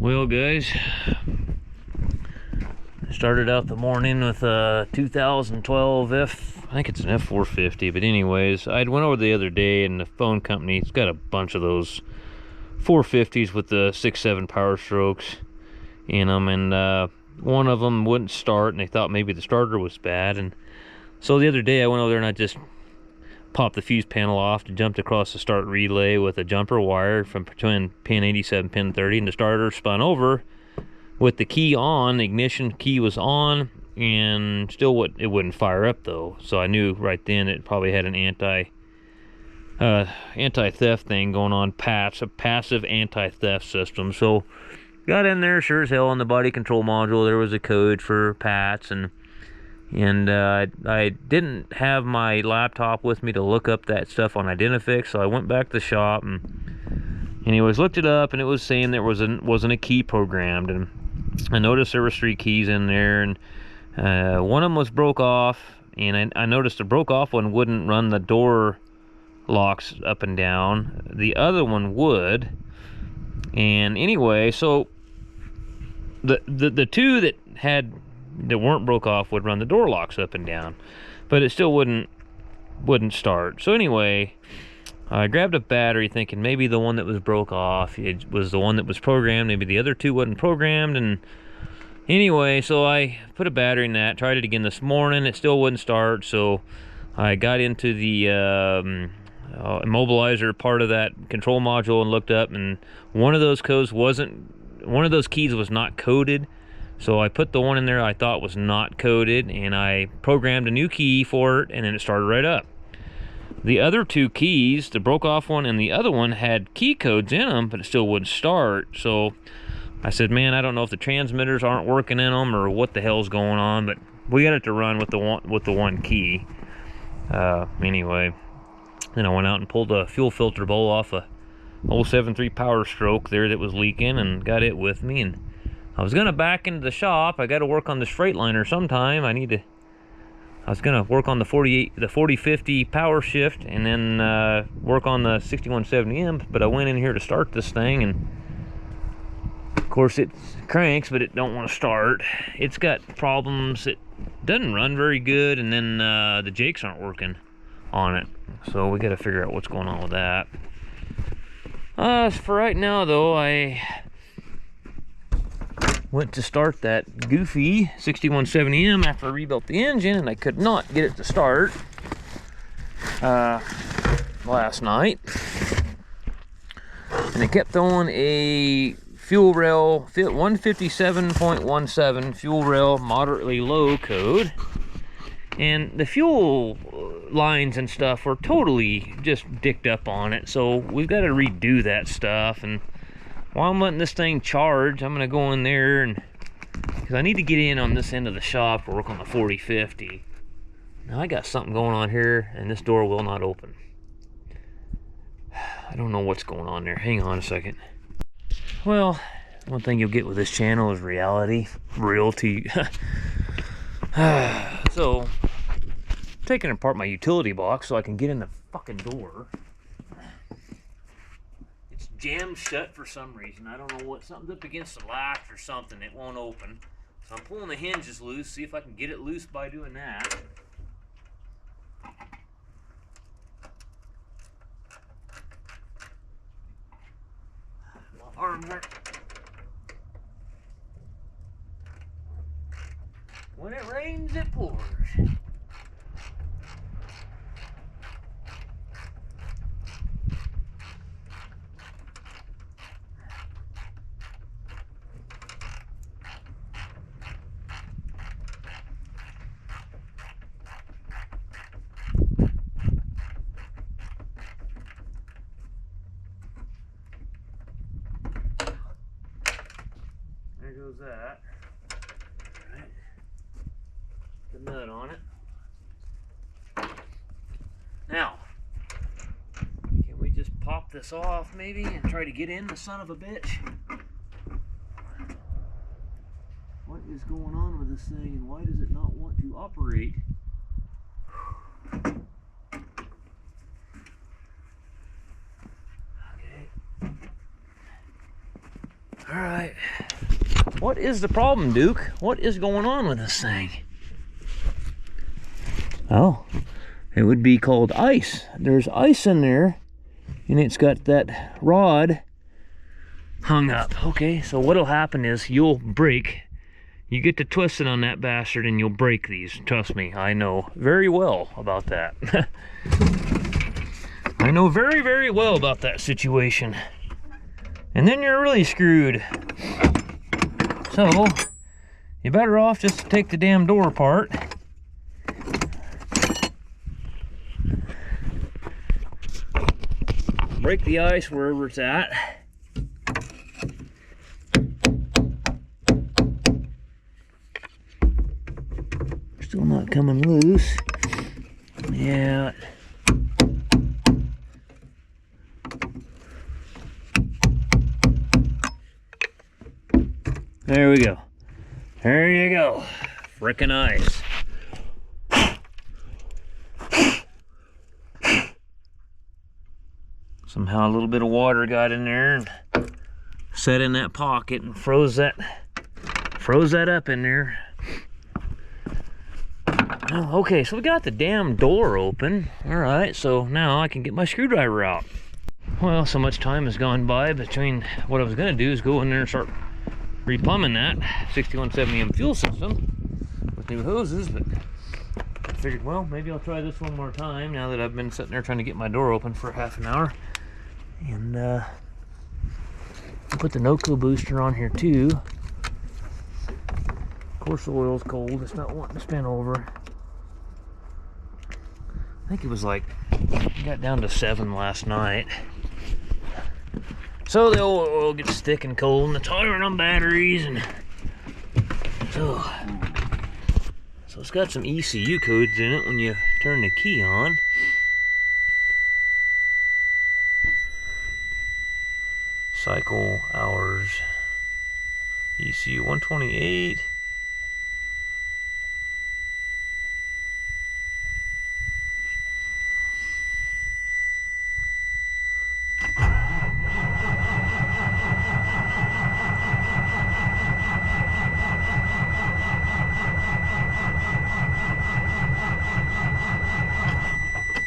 Well, guys, started out the morning with a 2012 I think it's an F450, but anyways, I went over the other day and the phone company's got a bunch of those 450s with the 6.7 power strokes in them, and one of them wouldn't start, and they thought maybe the starter was bad, and so the other day I went over there and I just popped the fuse panel off and jumped across the start relay with a jumper wire from between pin 87 pin 30, and the starter spun over with the key on. The ignition key was on, and still it wouldn't fire up though. So I knew right then it probably had an anti-theft thing going on, a passive anti-theft system. So got in there, sure as hell, on the body control module there was a code for PATs, and I didn't have my laptop with me to look up that stuff on Identifix, so I went back to the shop and anyways looked it up, and it was saying there wasn't a key programmed, and I noticed there was 3 keys in there, and one of them was broke off, and I noticed the broke off one wouldn't run the door locks up and down. The other one would, and anyway, so the two that weren't broke off would run the door locks up and down, but it still wouldn't start. So anyway, I grabbed a battery thinking maybe the one that was broke off, it was the one that was programmed, maybe the other two wasn't programmed. And anyway, so I put a battery in that, tried it again this morning, it still wouldn't start. So I got into the immobilizer part of that control module and looked up, and one of those keys was not coded. So I put the one in there I thought was not coded, and I programmed a new key for it, and then it started right up. The other 2 keys, the broke off one and the other one, had key codes in them, but it still wouldn't start. So I said, man, I don't know if the transmitters aren't working in them or what the hell's going on, but we got it to run with the one key. Anyway, then I went out and pulled a fuel filter bowl off a 073 Power Stroke there that was leaking, and got it with me, and I was gonna back into the shop. I got to work on this Freightliner sometime. I was gonna work on the 4050 power shift, and then work on the 6170M. But I went in here to start this thing, and of course it cranks, but it don't want to start. It's got problems. It doesn't run very good, and then the jakes aren't working on it. So we got to figure out what's going on with that. For right now, though, I went to start that goofy 6170M after I rebuilt the engine, and I could not get it to start last night. And it kept throwing a fuel rail 157.17 fuel rail moderately low code, and the fuel lines and stuff were totally just dicked up on it. So we've got to redo that stuff, and while I'm letting this thing charge, I'm gonna go in there, and because I need to get in on this end of the shop to work on the 4050. Now I got something going on here, and this door will not open. I don't know what's going on there. Hang on a second. Well, one thing you'll get with this channel is reality. So, taking apart my utility box so I can get in the fucking door. Jammed shut for some reason. I don't know what, something's up against the latch or something. It won't open. So I'm pulling the hinges loose, see if I can get it loose by doing that. My arms are... When it rains, it pours. There goes that. All right. The nut on it. Now, can we just pop this off maybe and try to get in the son of a bitch? What is going on with this thing, and why does it not want to operate? Okay. All right. What is the problem, Duke? What is going on with this thing? Oh, it would be called ice. There's ice in there, and it's got that rod hung up. Okay, so what'll happen is you'll break. You get to twisting on that bastard and you'll break these. Trust me, I know very well about that. I know very, very well about that situation. And then you're really screwed. So, you're better off just to take the damn door apart. Break the ice wherever it's at. Still not coming loose. Yeah. There we go. There you go. Frickin' ice. Somehow a little bit of water got in there and set in that pocket and froze that up in there. Oh, okay, so we got the damn door open. All right, so now I can get my screwdriver out. Well, so much time has gone by between what I was gonna do is go in there and start replumbing that 6170M fuel system with new hoses, but I figured, well, maybe I'll try this one more time now that I've been sitting there trying to get my door open for half an hour. And put the NOCO booster on here too. Of course the oil's cold, it's not wanting to spin over. I think it was like, it got down to 7 last night. So the oil gets thick and cold and it's hard on batteries, and so it's got some ECU codes in it when you turn the key on. Cycle hours, ECU 128.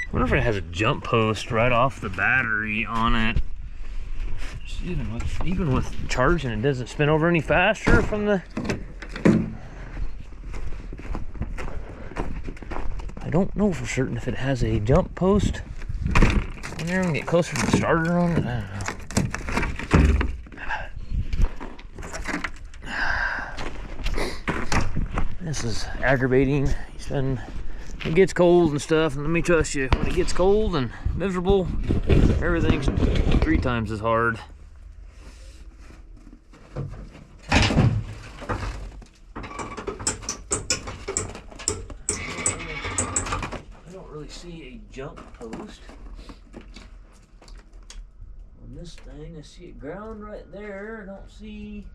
I wonder if it has a jump post right off the battery on it. Even with charging, it doesn't spin over any faster from the... I don't know for certain if it has a jump post. I'm never gonna get closer to the starter on it. I don't know. This is aggravating. It gets cold and stuff, and let me trust you, when it gets cold and miserable, everything's 3 times as hard. I don't really see a jump post on this thing. I see it ground right there. I don't see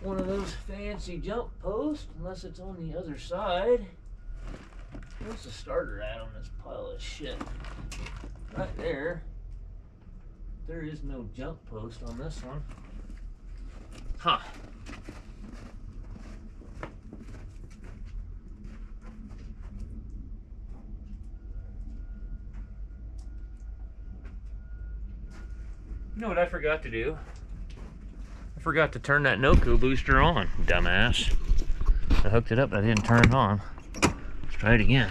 one of those fancy jump posts unless it's on the other side. Where's the starter at on this pile of shit? Right there. There is no jump post on this one. Huh. You know what I forgot to do? I forgot to turn that NOCO booster on, dumbass. I hooked it up, but I didn't turn it on. Let's try it again.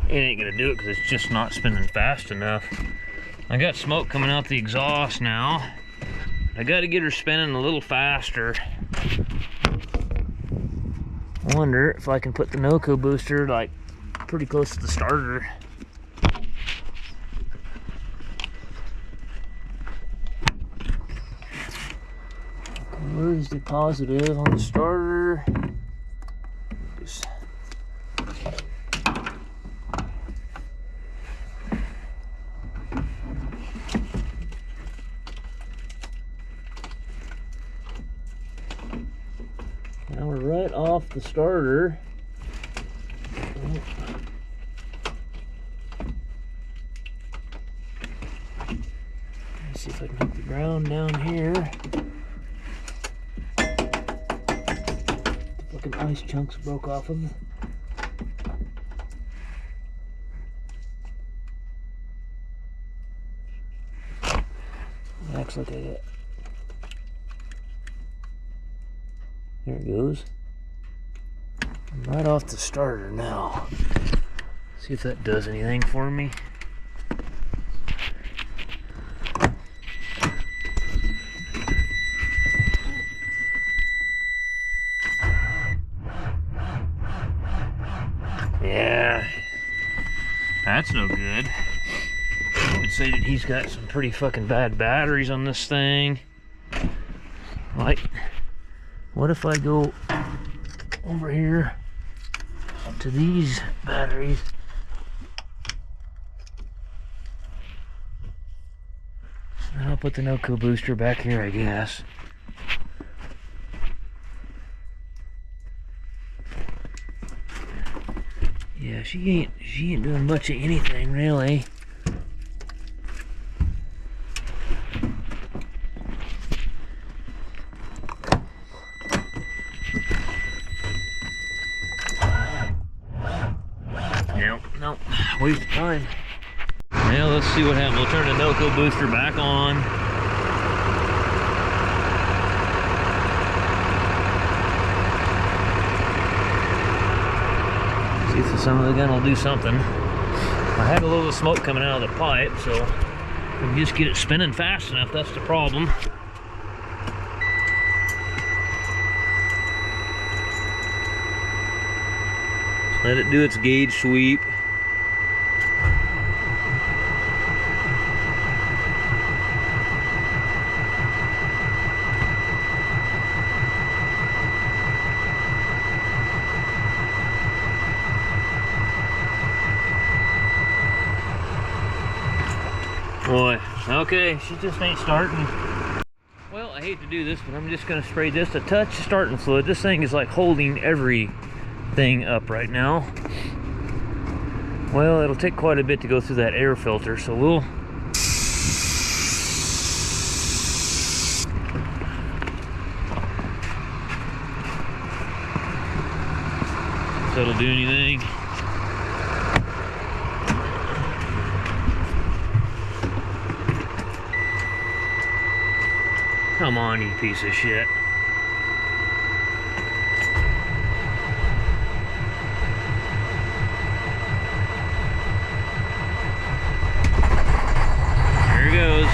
It ain't gonna do it because it's just not spinning fast enough. I got smoke coming out the exhaust now. I got to get her spinning a little faster. I wonder if I can put the NOCO booster like pretty close to the starter. Where's the positive on the starter? Just the starter. Let's see if I can get the ground down here. Fucking ice chunks broke off of it. Looks like I got. There it goes. I'm right off the starter now. See if that does anything for me. Yeah, that's no good. I would say that he's got some pretty fucking bad batteries on this thing. Like, what if I go over here to these batteries? And I'll put the Noco booster back here, I guess. Yeah, she ain't doing much of anything really. Nope, waste of time. Now let's see what happens. We'll turn the Noco booster back on. See if some of the gun will do something. I had a little smoke coming out of the pipe, so if we can just get it spinning fast enough, that's the problem. Let it do its gauge sweep. Boy, okay, she just ain't starting. Well, I hate to do this, but I'm just gonna spray just a touch of starting fluid. This thing is like holding everything up right now. Well, it'll take quite a bit to go through that air filter, so we'll if it'll do anything. Come on, you piece of shit. There it goes.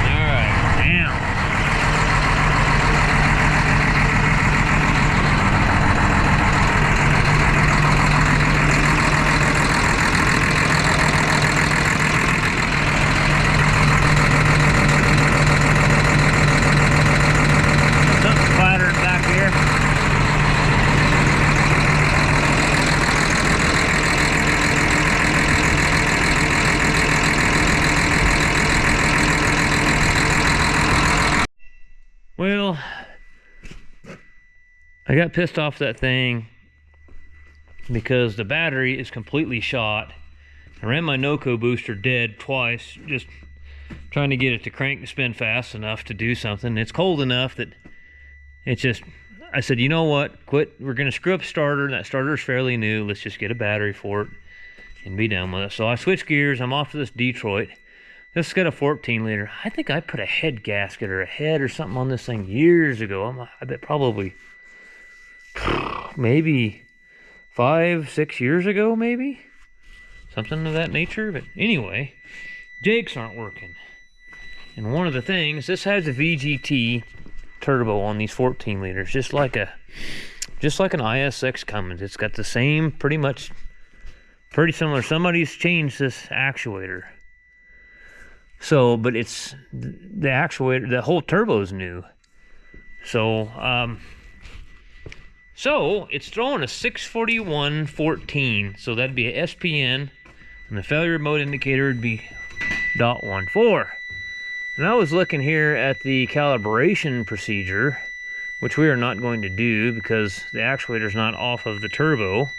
All right, damn. Well, I got pissed off that thing because the battery is completely shot. I ran my Noco booster dead twice, just trying to get it to crank and spin fast enough to do something. It's cold enough that it's just, I said, you know what, quit. We're going to screw up starter. That starter's fairly new. Let's just get a battery for it and be done with it. So I switched gears. I'm off to this Detroit. This has got a 14 liter. I think I put a head gasket or a head or something on this thing years ago. I bet probably maybe 5-6 years ago, maybe something of that nature. But anyway, jakes aren't working. And one of the things, this has a VGT turbo on these 14 liters, just like an ISX Cummins. It's got the same, pretty similar. Somebody's changed this actuator. So, but it's the actuator, the whole turbo's new. So, so it's throwing a 641.14. So that'd be a SPN, and the failure mode indicator would be .14. And I was looking here at the calibration procedure, which we are not going to do because the actuator is not off of the turbo.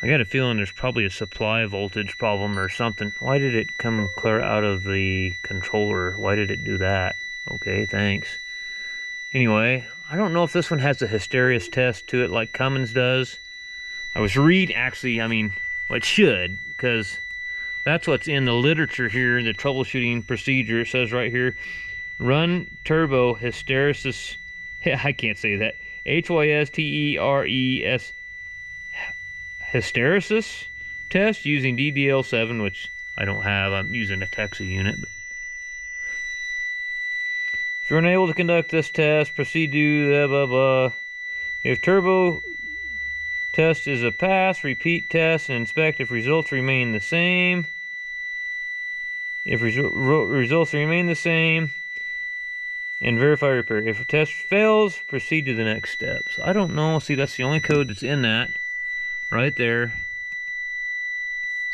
I got a feeling there's probably a supply voltage problem or something. Why did it come clear out of the controller? Why did it do that? Okay, thanks. Anyway, I don't know if this one has a hysteresis test to it like Cummins does. I was reading, actually, I mean, well, it should, because that's what's in the literature here, the troubleshooting procedure. It says right here, run turbo hysteresis, I can't say that, HYSTERES hysteresis test using DDL7, which I don't have. I'm using a Texas unit. But if you're unable to conduct this test, proceed to blah, blah, blah. If turbo test is a pass, repeat test and inspect if results remain the same. If results remain the same, and verify repair. If a test fails, proceed to the next step. So I don't know. See, that's the only code that's in that. Right there.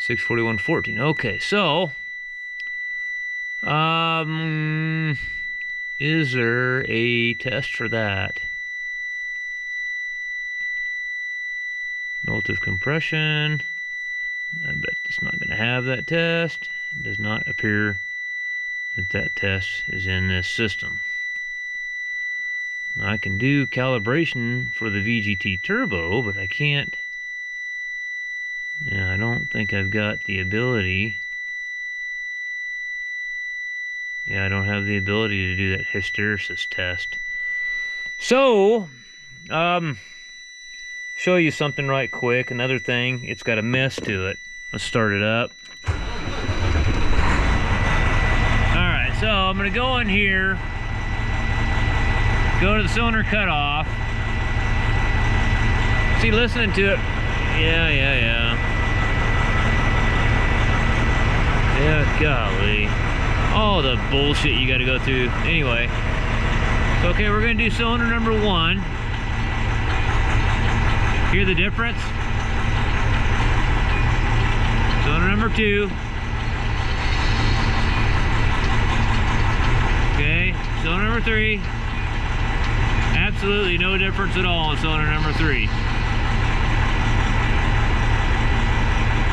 641.14. Okay, so is there a test for that? Relative compression. I bet it's not going to have that test. It does not appear that that test is in this system. I can do calibration for the VGT turbo, but I can't. Yeah, I don't think I've got the ability. Yeah, I don't have the ability to do that hysteresis test. So, show you something right quick. Another thing, it's got a mess to it. Let's start it up. Alright, so I'm going to go in here, go to the cylinder cutoff. See, listening to it. Yeah, golly. All the bullshit you got to go through. Anyway. So, okay, we're going to do cylinder number 1. Hear the difference? Cylinder number 2. Okay, cylinder number 3. Absolutely no difference at all in cylinder number 3.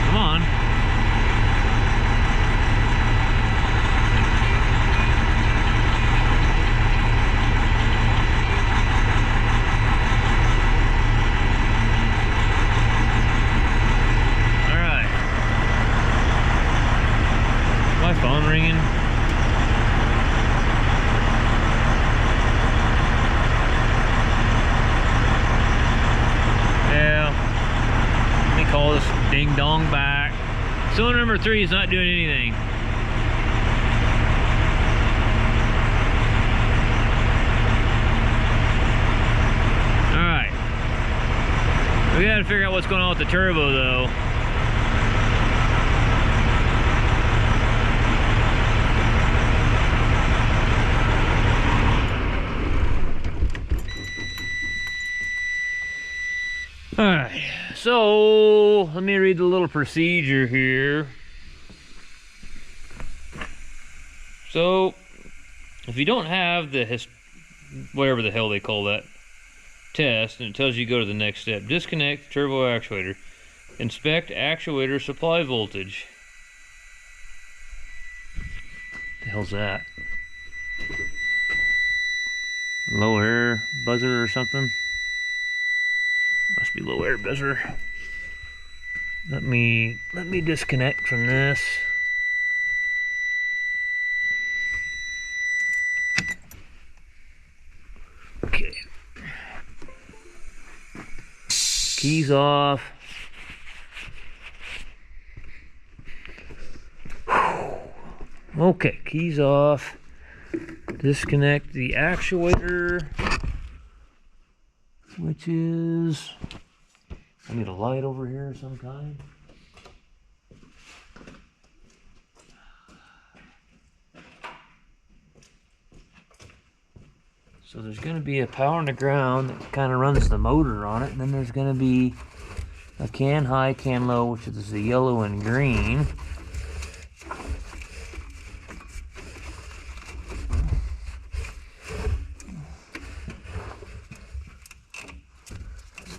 Come on. All right. My phone ringing. Yeah. Let me call this ding dong back. Cylinder number 3 is not doing anything. Alright. We gotta figure out what's going on with the turbo though. Alright, so let me read the little procedure here. So, if you don't have the whatever the hell they call that test, and it tells you to go to the next step, disconnect turbo actuator, inspect actuator supply voltage. What the hell's that? Low air buzzer or something? Must be low air buzzer. Let me disconnect from this. Okay. Keys off. Okay, keys off. Disconnect the actuator, which is, I need a light over here of some kind. So there's going to be a power on the ground that kind of runs the motor on it, and then there's going to be a can high, can low, which is the yellow and green.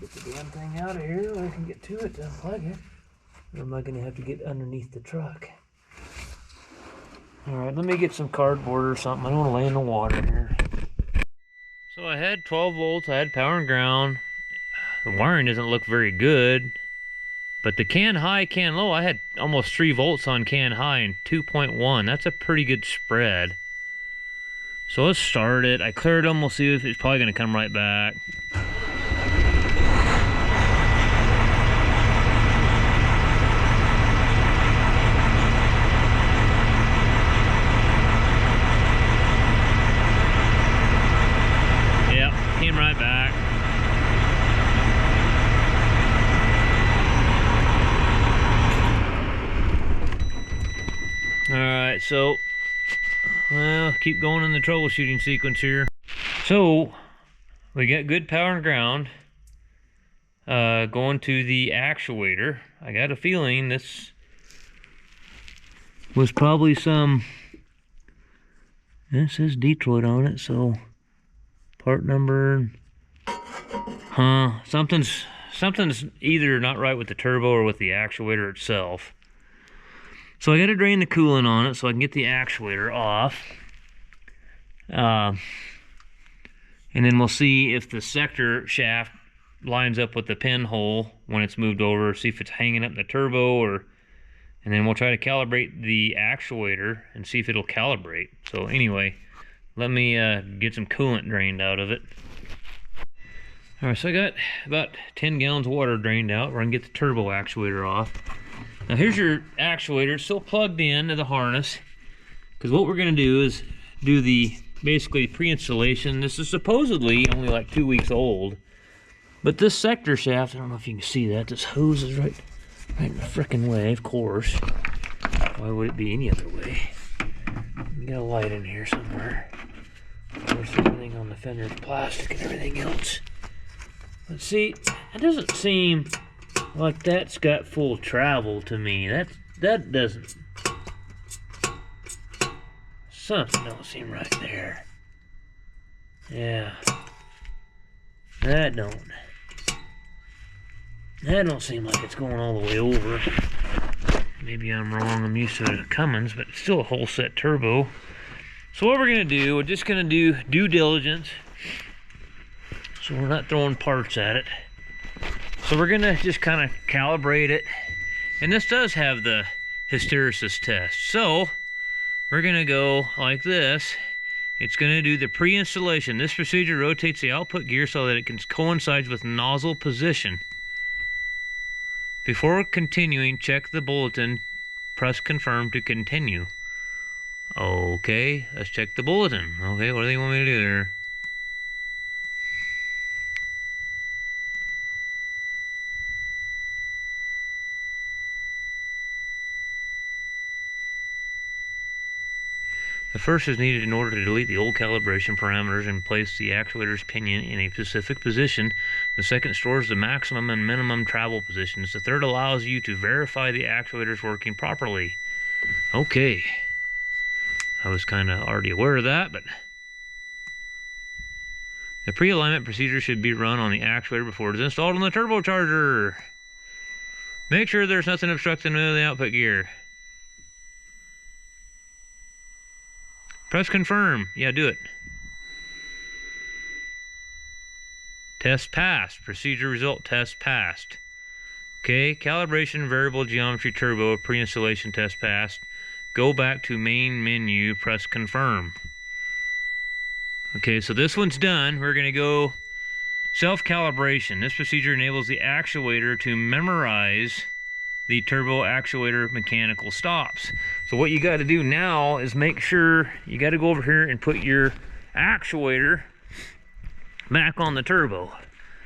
Get the damn thing out of here so I can get to it to unplug it. Or am I going to have to get underneath the truck? Alright, let me get some cardboard or something. I don't want to lay in the water here. So I had 12 volts, I had power and ground. The wiring doesn't look very good. But the can high, can low, I had almost 3 volts on can high and 2.1. That's a pretty good spread. So let's start it. I cleared them. We'll see if it's probably going to come right back. Yep, came right back. Alright, so well, keep going in the troubleshooting sequence here. So we got good power and ground going to the actuator. I got a feeling this was probably some, it says Detroit on it, so part number, something's either not right with the turbo or with the actuator itself. So I got to drain the coolant on it so I can get the actuator off. And then we'll see if the sector shaft lines up with the pinhole when it's moved over, see if it's hanging up in the turbo, and then we'll try to calibrate the actuator and see if it'll calibrate. So anyway, let me get some coolant drained out of it. Alright, so I got about 10 gallons of water drained out. We're going to get the turbo actuator off. Now here's your actuator. It's still plugged in to the harness, because what we're going to do is do the basically pre-installation. This is supposedly only like 2 weeks old, but this sector shaft, I don't know if you can see that, this hose is right in the frickin' way, of course. Why would it be any other way? We got a light in here somewhere. Of course, everything on the fender is plastic and everything else. Let's see, it doesn't seem like that's got full travel to me. That doesn't. Something don't seem right there. Yeah. That don't seem like it's going all the way over. Maybe I'm wrong. I'm used to it at Cummins, but it's still a whole set turbo. So what we're gonna do, we're just gonna do due diligence. So we're not throwing parts at it. So we're gonna just kind of calibrate it. And this does have the hysteresis test. So we're gonna go like this. It's gonna do the pre-installation. This procedure rotates the output gear so that it can coincide with nozzle position. Before continuing, check the bulletin. Press confirm to continue. Okay, let's check the bulletin. Okay, what do they want me to do there? The first is needed in order to delete the old calibration parameters and place the actuator's pinion in a specific position. The second stores the maximum and minimum travel positions. The third allows you to verify the actuator's working properly. Okay. I was kind of already aware of that, but the pre-alignment procedure should be run on the actuator before it is installed on the turbocharger. Make sure there's nothing obstructing the output gear. Press confirm. Yeah, do it. Test passed. Procedure result test passed. Okay, calibration variable geometry turbo pre-installation test passed. Go back to main menu, press confirm. Okay, so this one's done. We're going to go self-calibration. This procedure enables the actuator to memorize the turbo actuator mechanical stops. So what you got to do now is make sure you got to go over here and put your actuator back on the turbo.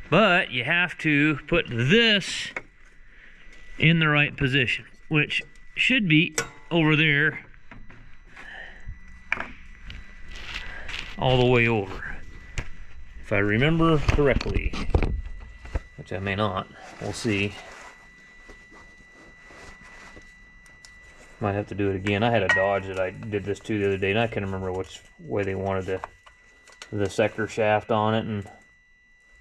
But you have to put this in the right position, which should be over there all the way over, if I remember correctly, which I may not. We'll see. Might have to do it again. I had a Dodge that I did this to the other day, and I can't remember which way they wanted the sector shaft on it, and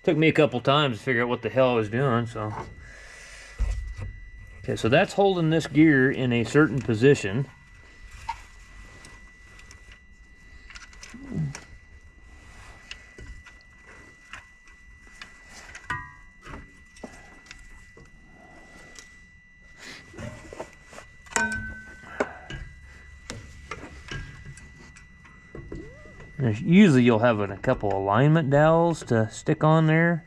Took me a couple times to figure out what the hell I was doing, so. Okay, so that's holding this gear in a certain position. Usually you'll have a couple alignment dowels to stick on there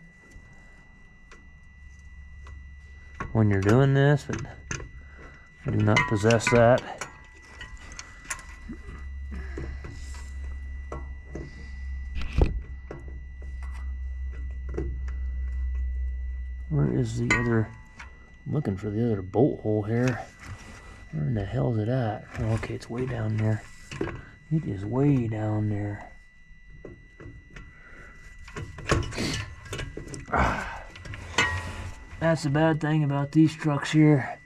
when you're doing this, but I do not possess that. Where is the other? I'm looking for the other bolt hole here. Where in the hell is it at? Oh, okay, it's way down there. It is way down there. That's the bad thing about these trucks here.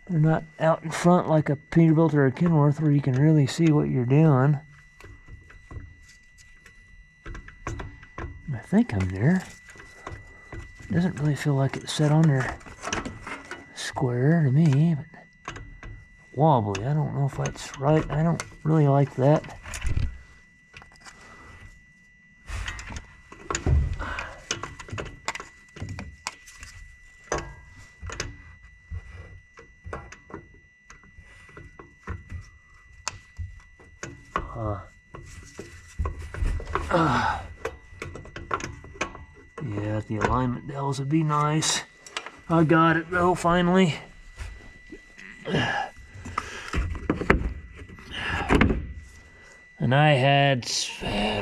They're not out in front like a Peterbilt or a Kenworth where you can really see what you're doing. I think I'm there. It doesn't really feel like it's set on there square to me, but wobbly. I don't know if that's right. I don't really like that. Yeah, the alignment dowels would be nice. I got it though, finally. And I had,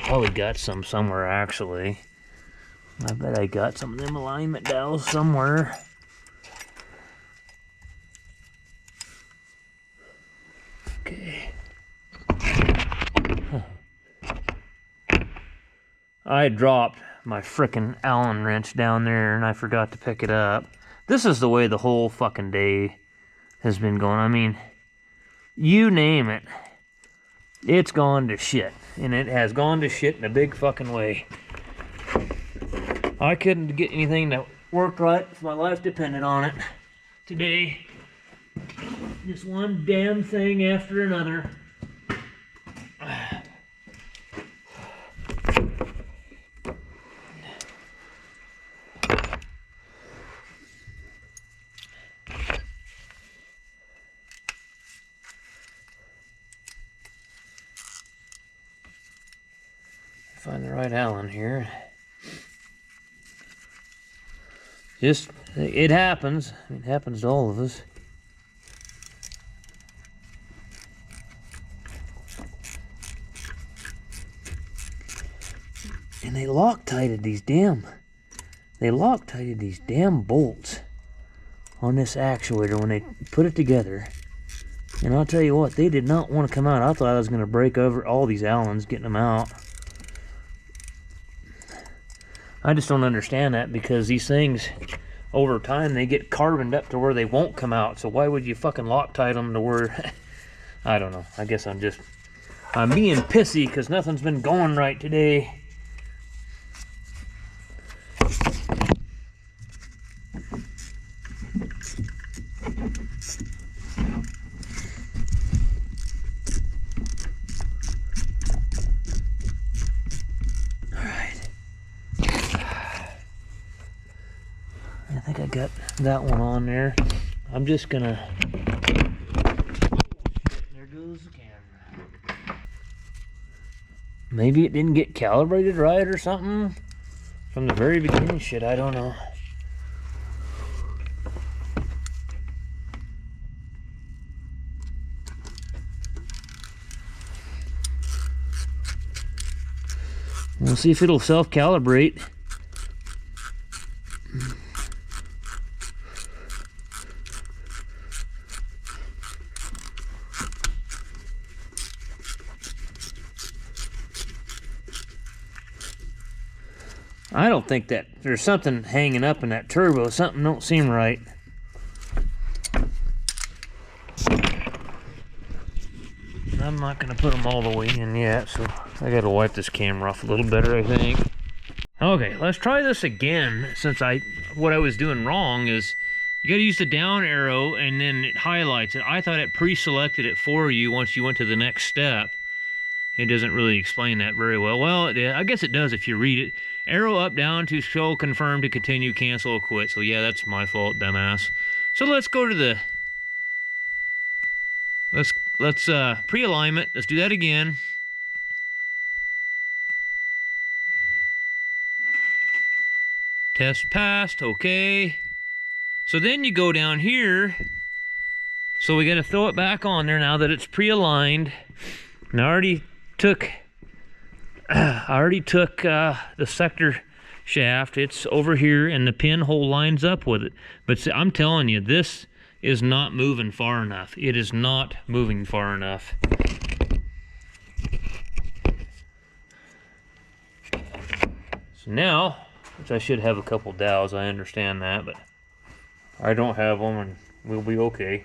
probably got some somewhere actually. I bet I got some of them alignment dowels somewhere. Okay. I dropped my frickin' Allen wrench down there and I forgot to pick it up. This is the way the whole fucking day has been going. I mean, you name it, it's gone to shit. And it has gone to shit in a big fucking way. I couldn't get anything that worked right if my life depended on it. Today, just one damn thing after another. Find the right Allen here. Just, it happens. It happens to all of us. And they Loctited these damn bolts on this actuator when they put it together. And I'll tell you what, they did not want to come out. I thought I was going to break over all these Allens getting them out. I just don't understand that, because these things, over time, they get carboned up to where they won't come out. So why would you fucking Loctite them to where... I don't know. I guess I'm being pissy because nothing's been going right today. I think I got that one on there. I'm just gonna... There goes the camera. Maybe it didn't get calibrated right or something from the very beginning. Shit, I don't know. We'll see if it'll self-calibrate. I don't think that there's something hanging up in that turbo. Something don't seem right. I'm not going to put them all the way in yet, so I got to wipe this camera off a little better, I think. Okay, let's try this again, since what I was doing wrong is you gotta use the down arrow and then it highlights it. I thought it pre-selected it for you once you went to the next step. It doesn't really explain that very well. Well, I guess it does if you read it. Arrow up, down to show, confirm, to continue, cancel, or quit. So yeah, that's my fault, dumbass. So let's go to the... Let's pre-alignment. Let's do that again. Test passed, okay. So then you go down here. So we gotta throw it back on there now that it's pre-aligned. And I already took the sector shaft. It's over here and the pinhole lines up with it. But see, I'm telling you, this is not moving far enough. It is not moving far enough. So now, which I should have a couple dowels, I understand that, but I don't have them and we'll be okay.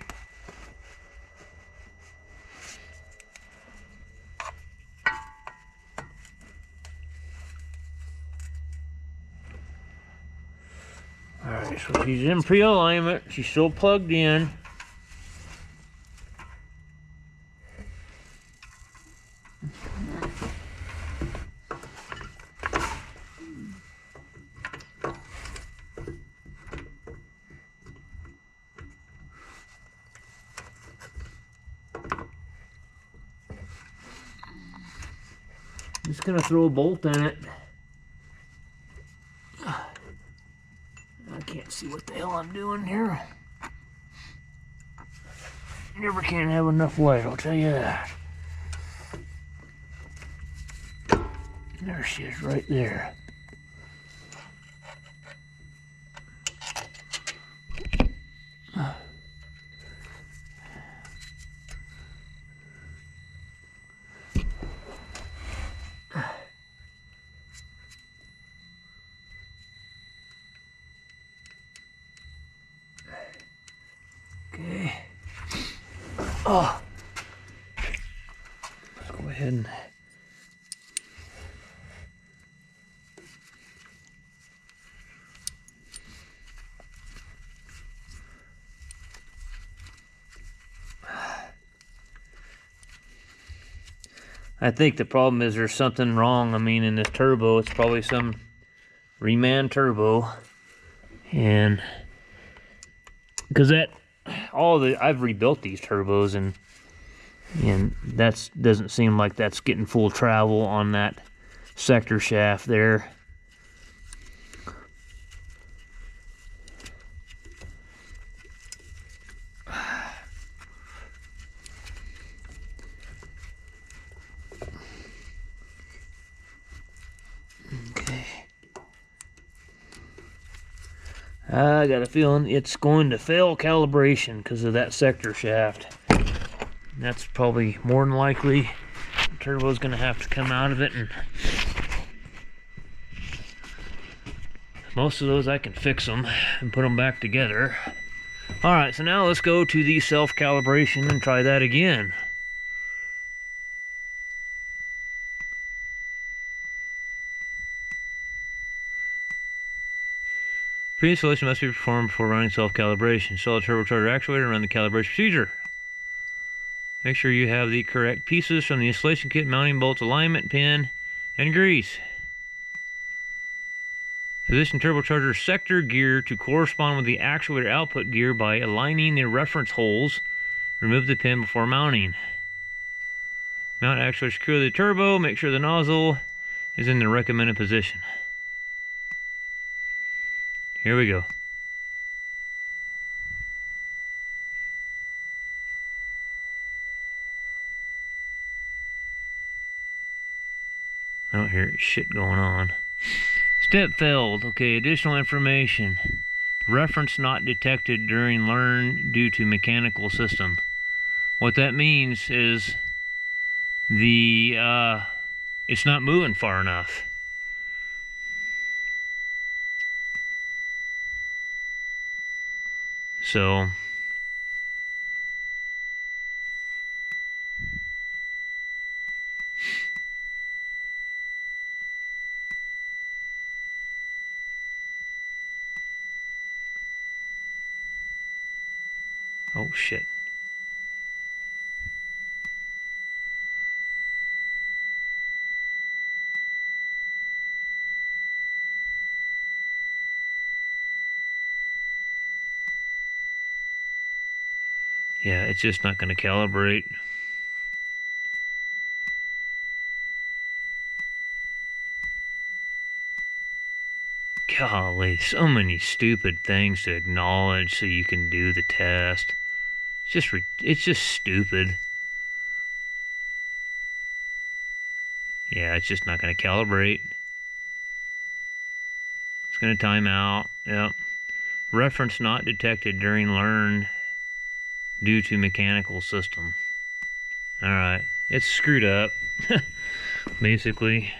Alright, so she's in pre-alignment, she's still plugged in. Just gonna throw a bolt in it. I can't see what the hell I'm doing here. Never can have enough light, I'll tell you that. There she is, right there. Okay. Oh. Let's go ahead and... I think the problem is there's something wrong. I mean, in this turbo, it's probably some reman turbo. And because I've rebuilt these turbos and that doesn't seem like that's getting full travel on that sector shaft there. Okay. I got a feeling it's going to fail calibration because of that sector shaft. That's probably more than likely. The turbo's going to have to come out of it, and most of those I can fix them and put them back together. Alright, so now let's go to the self-calibration and try that again. Pre-installation must be performed before running self-calibration. Install a turbocharger actuator and run the calibration procedure. Make sure you have the correct pieces from the installation kit, mounting bolts, alignment pin, and grease. Position turbocharger sector gear to correspond with the actuator output gear by aligning the reference holes. Remove the pin before mounting. Mount actuator securely to the turbo. Make sure the nozzle is in the recommended position. Here we go. I don't hear shit going on. Step failed. Okay, additional information. Reference not detected during learn due to mechanical system. What that means is it's not moving far enough. So Oh shit. Yeah, it's just not going to calibrate. Golly, so many stupid things to acknowledge so you can do the test. It's just stupid. Yeah, it's just not going to calibrate. It's going to time out. Yep. Reference not detected during learn due to mechanical system. Alright, it's screwed up, basically.